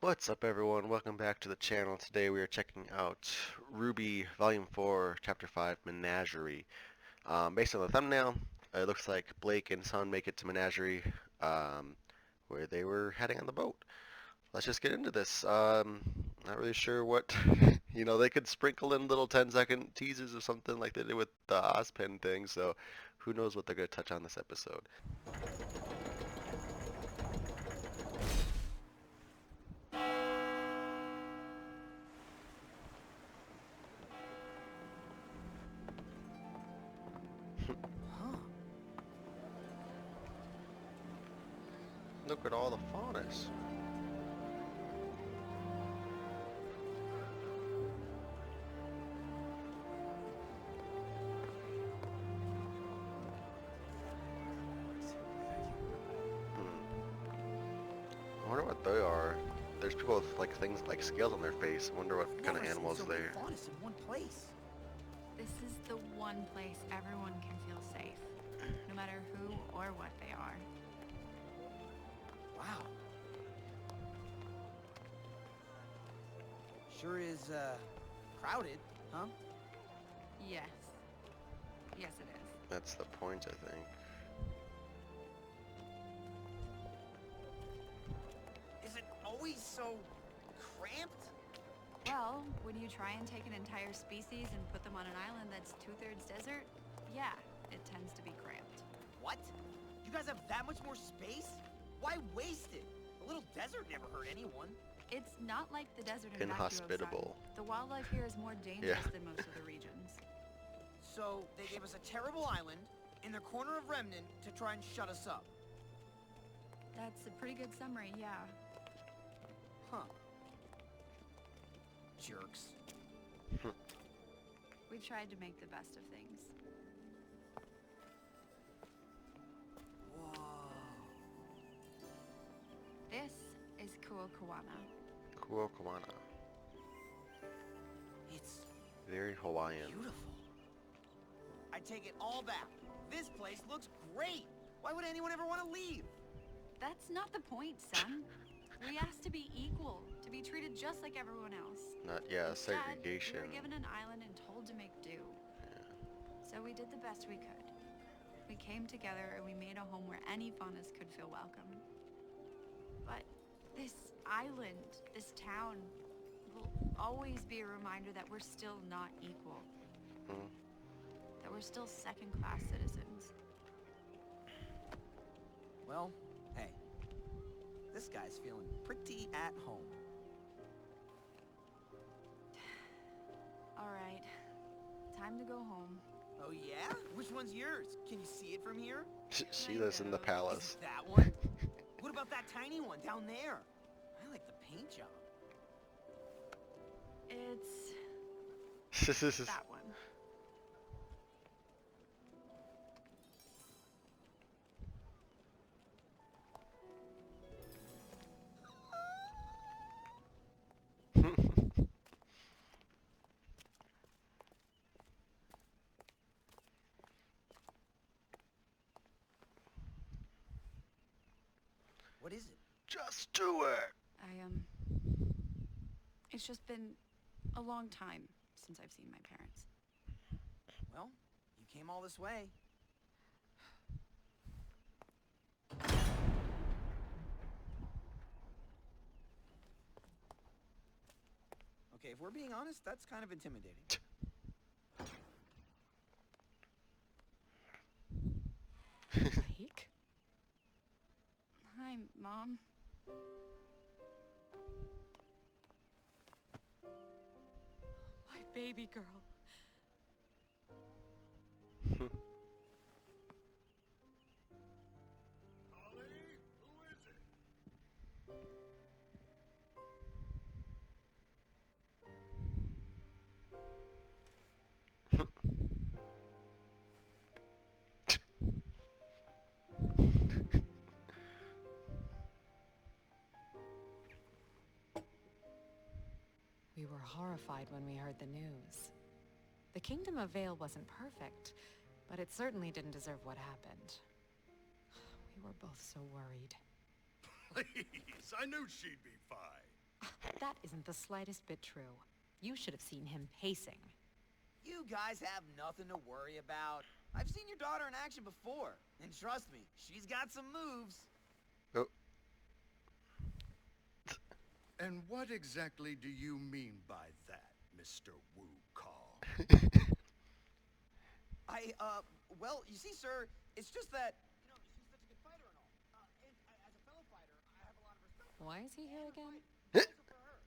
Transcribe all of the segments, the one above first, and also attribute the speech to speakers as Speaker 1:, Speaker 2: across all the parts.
Speaker 1: What's up everyone, welcome back to the channel. Today we are checking out RWBY Volume 4, Chapter 5, Menagerie. Based on the thumbnail, it looks like Blake and Son make it to Menagerie, where they were heading on the boat. Let's just get into this. Not really sure what, they could sprinkle in little 10-second teasers or something like they did with the Ozpin thing, so who knows what they're going to touch on this episode.
Speaker 2: Huh.
Speaker 1: Look at all the faunas. I wonder what they are. There's people with like things like scales on their face. I wonder what kind of animals
Speaker 2: so
Speaker 1: they
Speaker 2: many
Speaker 1: are.
Speaker 2: faunas in one place.
Speaker 3: This is the one place everyone can feel safe, no matter who or what they are.
Speaker 2: Wow. Sure is, crowded, huh?
Speaker 3: Yes. Yes, it is.
Speaker 1: That's the point, I think.
Speaker 2: Is it always so cramped?
Speaker 3: Well, when you try and take an entire species and put them on an island that's 2/3 desert, yeah, it tends to be cramped.
Speaker 2: What? You guys have that much more space? Why waste it? A little desert never hurt anyone.
Speaker 3: It's not like the desert in
Speaker 1: Inhospitable.
Speaker 3: Vacuo, son. The wildlife here is more dangerous
Speaker 1: Yeah.
Speaker 3: than most of the regions.
Speaker 2: So, they gave us a terrible island in the corner of Remnant to try and shut us up.
Speaker 3: That's a pretty good summary, yeah.
Speaker 2: Huh. Jerks.
Speaker 3: We tried to make the best of things.
Speaker 2: Whoa.
Speaker 3: This is Kuokawana.
Speaker 1: Kuokawana.
Speaker 2: It's
Speaker 1: Very Hawaiian.
Speaker 2: beautiful. I take it all back. This place looks great. Why would anyone ever want to leave?
Speaker 3: That's not the point, son. We asked to be equal, to be treated just like everyone else.
Speaker 1: Not, yeah,
Speaker 3: Instead,
Speaker 1: segregation.
Speaker 3: we were given an island and told to make do. So we did the best we could. We came together and we made a home where any faunas could feel welcome. But this island, this town, will always be a reminder that we're still not equal. That we're still second-class citizens.
Speaker 2: Well, hey. This guy's feeling pretty at home.
Speaker 3: All right, time to go home.
Speaker 2: Oh yeah? Which one's yours? Can you see it from here?
Speaker 1: She lives in the
Speaker 2: Is
Speaker 1: palace.
Speaker 2: it that one? What about that tiny one down there? I like the paint job.
Speaker 3: It's that one.
Speaker 2: What is it?
Speaker 1: Just do it!
Speaker 3: It's just been a long time since I've seen my parents.
Speaker 2: Well, you came all this way. Okay, if we're being honest, that's kind of intimidating.
Speaker 3: Blake? Hi, Mom. My baby girl.
Speaker 4: We were horrified when we heard the news. The Kingdom of Vale wasn't perfect, but it certainly didn't deserve what happened. We were both so worried.
Speaker 5: Please, I knew she'd be fine.
Speaker 4: That isn't the slightest bit true. You should have seen him pacing.
Speaker 2: You guys have nothing to worry about. I've seen your daughter in action before, and trust me, she's got some moves.
Speaker 1: Oh,
Speaker 5: And what exactly do you mean by that, Mr. Wu Call?
Speaker 2: Well, you see, sir, it's just that, she's such a good fighter and all. And as a fellow fighter, I have a lot of respect for her.
Speaker 4: Why is he here again?
Speaker 2: Also for her.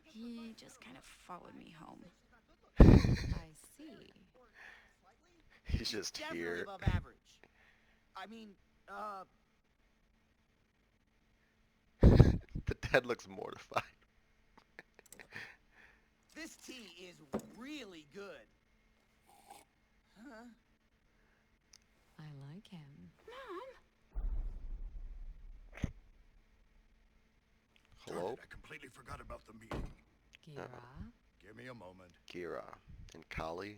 Speaker 3: He just kind of followed me home.
Speaker 4: I see.
Speaker 1: he's just
Speaker 2: Definitely
Speaker 1: here.
Speaker 2: above average. I mean,
Speaker 1: The dad looks mortified.
Speaker 2: this tea is really good. Huh?
Speaker 4: I like him.
Speaker 3: Mom!
Speaker 5: Darn
Speaker 1: Hello?
Speaker 5: it, I completely forgot about the meeting.
Speaker 4: Gira?
Speaker 5: Give me a moment.
Speaker 1: Gira and Kali.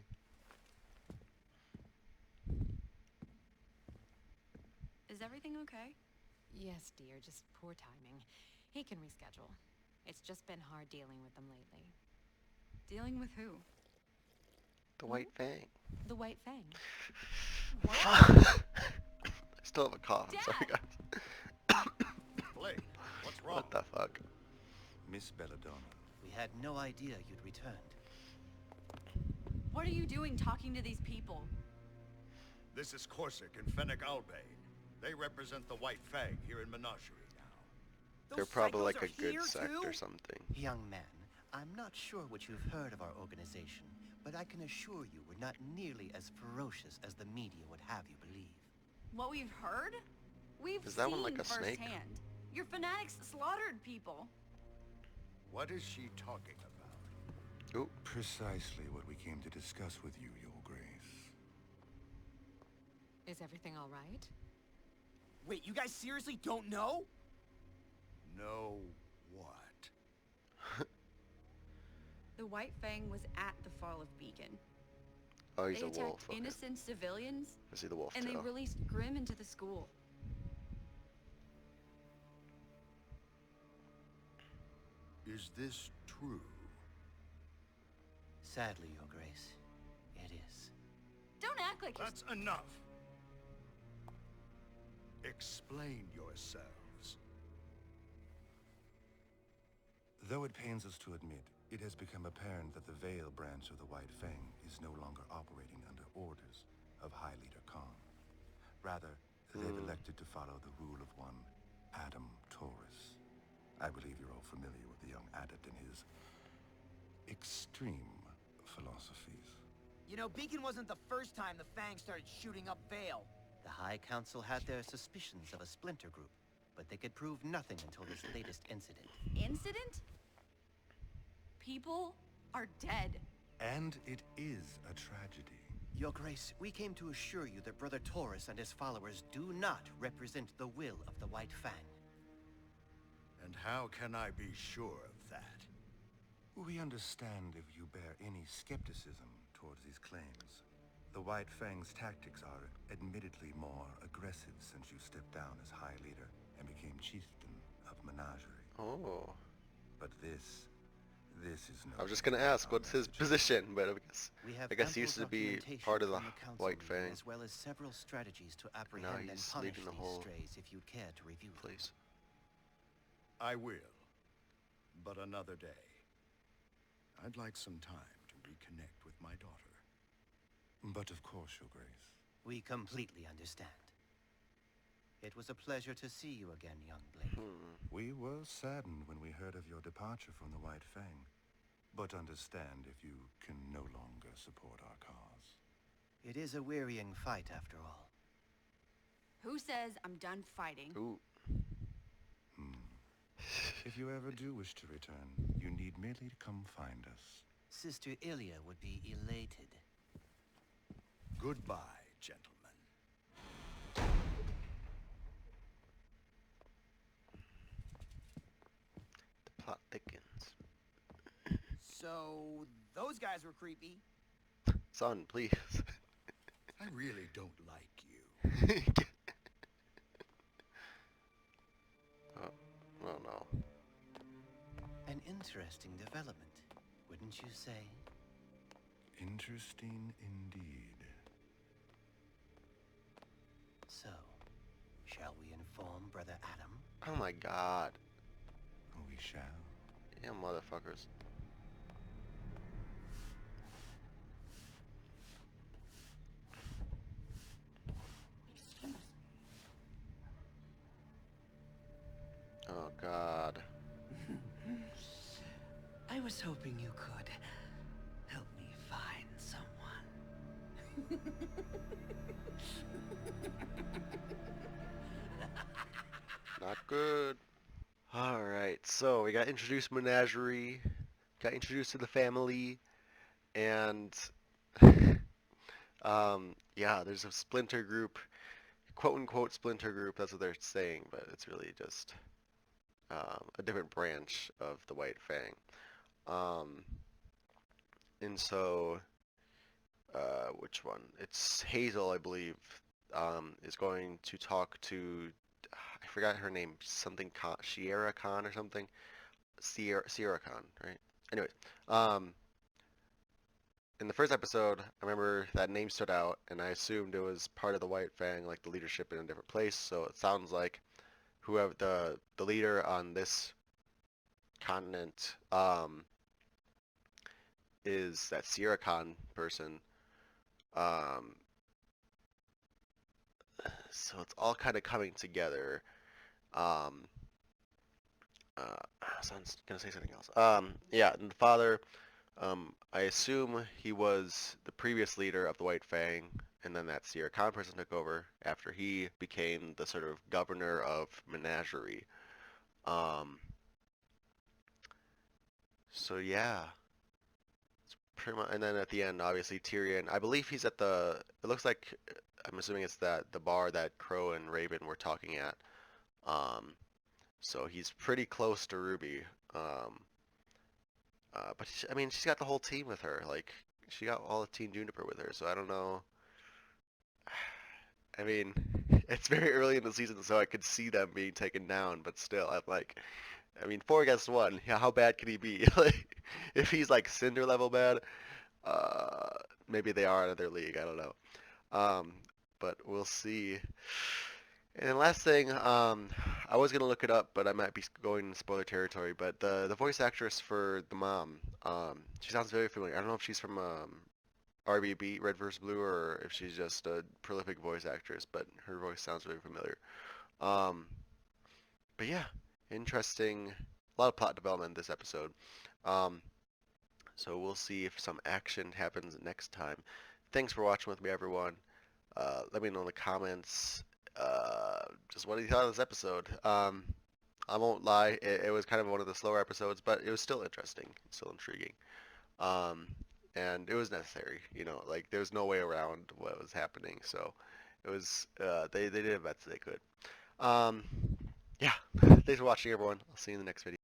Speaker 3: Is everything okay?
Speaker 4: Yes, dear, just poor timing. He can reschedule. It's just been hard dealing with them lately.
Speaker 3: Dealing with who?
Speaker 1: The White Fang.
Speaker 4: The White Fang.
Speaker 1: I still have a cough. I'm sorry, guys.
Speaker 5: Blake, what's wrong?
Speaker 1: What the fuck?
Speaker 6: Miss Belladonna.
Speaker 7: We had no idea you'd returned.
Speaker 3: What are you doing talking to these people?
Speaker 5: This is Corsic and Fennec Albane. They represent the White Fang here in Menagerie now.
Speaker 1: They're
Speaker 2: Those
Speaker 1: probably
Speaker 2: psychos
Speaker 1: like
Speaker 2: are
Speaker 1: a good
Speaker 2: here,
Speaker 1: sect
Speaker 2: too?
Speaker 1: or something.
Speaker 7: Young man, I'm not sure what you've heard of our organization, but I can assure you we're not nearly as ferocious as the media would have you believe.
Speaker 3: What we've heard? We've
Speaker 1: Is that
Speaker 3: seen
Speaker 1: one like a snake?
Speaker 3: firsthand. Your fanatics slaughtered people.
Speaker 5: What is she talking about?
Speaker 1: Ooh,
Speaker 6: Precisely what we came to discuss with you, Your Grace.
Speaker 4: Is everything all right?
Speaker 2: Wait, you guys seriously don't know?
Speaker 5: No what?
Speaker 3: The White Fang was at the fall of Beacon.
Speaker 1: oh, he's
Speaker 3: They
Speaker 1: a
Speaker 3: attacked
Speaker 1: wolf. Okay.
Speaker 3: innocent civilians,
Speaker 1: I see the wolf
Speaker 3: and they
Speaker 1: tail.
Speaker 3: released Grimm into the school.
Speaker 5: Is this true?
Speaker 7: Sadly, Your Grace, it is.
Speaker 3: Don't act like you're...
Speaker 5: That's enough! Explain yourselves.
Speaker 6: Though it pains us to admit, it has become apparent that the Vale branch of the White Fang is no longer operating under orders of High Leader Khan. Rather, they've elected to follow the rule of one Adam Taurus. I believe you're all familiar with the young adept and his extreme philosophies.
Speaker 2: You know, Beacon wasn't the first time the Fang started shooting up Vale.
Speaker 7: The High Council had their suspicions of a splinter group, but they could prove nothing until this latest incident.
Speaker 3: Incident? People are dead.
Speaker 6: And it is a tragedy.
Speaker 7: Your Grace, we came to assure you that Brother Taurus and his followers do not represent the will of the White Fang.
Speaker 5: And how can I be sure of that?
Speaker 6: We understand if you bear any skepticism towards these claims. The White Fang's tactics are admittedly more aggressive since you stepped down as High Leader and became Chieftain of Menagerie.
Speaker 1: Oh.
Speaker 6: But this is no...
Speaker 1: I was just gonna ask, what's his position? But
Speaker 7: We have
Speaker 1: I guess he
Speaker 7: ample
Speaker 1: used to be
Speaker 7: documentation
Speaker 1: part of the
Speaker 7: from council
Speaker 1: White
Speaker 7: meeting,
Speaker 1: Fang.
Speaker 7: as well as several strategies to apprehend and
Speaker 1: he's
Speaker 7: punish
Speaker 1: leading the
Speaker 7: these
Speaker 1: whole
Speaker 7: strays if you'd care to review them.
Speaker 1: Please.
Speaker 5: I will. But another day. I'd like some time to reconnect with my daughter.
Speaker 6: But of course, Your Grace.
Speaker 7: We completely understand. It was a pleasure to see you again, young Blake.
Speaker 6: We were saddened when we heard of your departure from the White Fang, but understand if you can no longer support our cause.
Speaker 7: It is a wearying fight, after all.
Speaker 3: Who says I'm done fighting?
Speaker 1: Ooh.
Speaker 6: If you ever do wish to return, you need merely to come find us.
Speaker 7: Sister Ilya would be elated.
Speaker 5: Goodbye, gentlemen.
Speaker 1: The plot thickens.
Speaker 2: So, those guys were creepy.
Speaker 1: Son, please.
Speaker 5: I really don't like you.
Speaker 1: Oh no.
Speaker 7: An interesting development, wouldn't you say?
Speaker 6: Interesting indeed.
Speaker 7: So, shall we inform Brother Adam?
Speaker 1: Oh my god.
Speaker 6: We shall.
Speaker 1: Yeah, motherfuckers. Oh god.
Speaker 7: I was hoping you could help me find someone.
Speaker 1: Not good. Alright, so we got introduced Menagerie, got introduced to the family, and yeah, there's a splinter group, quote unquote splinter group, that's what they're saying, but it's really just a different branch of the White Fang. Um, and so, which one? It's Hazel, I believe, is going to talk to, I forgot her name, something Khan, Sierra Khan or something? Sierra Khan, right? Anyways, um, in the first episode, I remember that name stood out, and I assumed it was part of the White Fang, like the leadership in a different place. So it sounds like whoever the leader on this continent is that Sierra Khan person. Um, so it's all kind of coming together. Um, so I'm gonna say something else. Yeah, and the father. I assume he was the previous leader of the White Fang, and then that Sierra Khan person took over after he became the sort of governor of Menagerie. Um, so yeah, it's pretty much. And then at the end, obviously Tyrion. I believe he's at the. It looks like I'm assuming it's the bar that Crow and Raven were talking at. Um, so he's pretty close to Ruby. But I mean, she's got the whole team with her. Like, she got all of Team Juniper with her. So I don't know. I mean, it's very early in the season, so I could see them being taken down. But still, I'm like, I mean, 4 against 1. Yeah, how bad could he be? Like, if he's like Cinder level bad, uh, maybe they are in another league. I don't know. Um, but we'll see. And then last thing, I was gonna look it up, but I might be going in spoiler territory. But the voice actress for the mom, she sounds very familiar. I don't know if she's from RWBY, Red vs. Blue, or if she's just a prolific voice actress, but her voice sounds very familiar. Um, but yeah, interesting. A lot of plot development this episode. Um, so we'll see if some action happens next time. Thanks for watching with me, everyone. Let me know in the comments just what you thought of this episode. I won't lie, it was kind of one of the slower episodes, but it was still interesting, still intriguing. Um, and it was necessary, you know, like there was no way around what was happening, so it was, they did the best they could. Yeah, thanks for watching, everyone. I'll see you in the next video.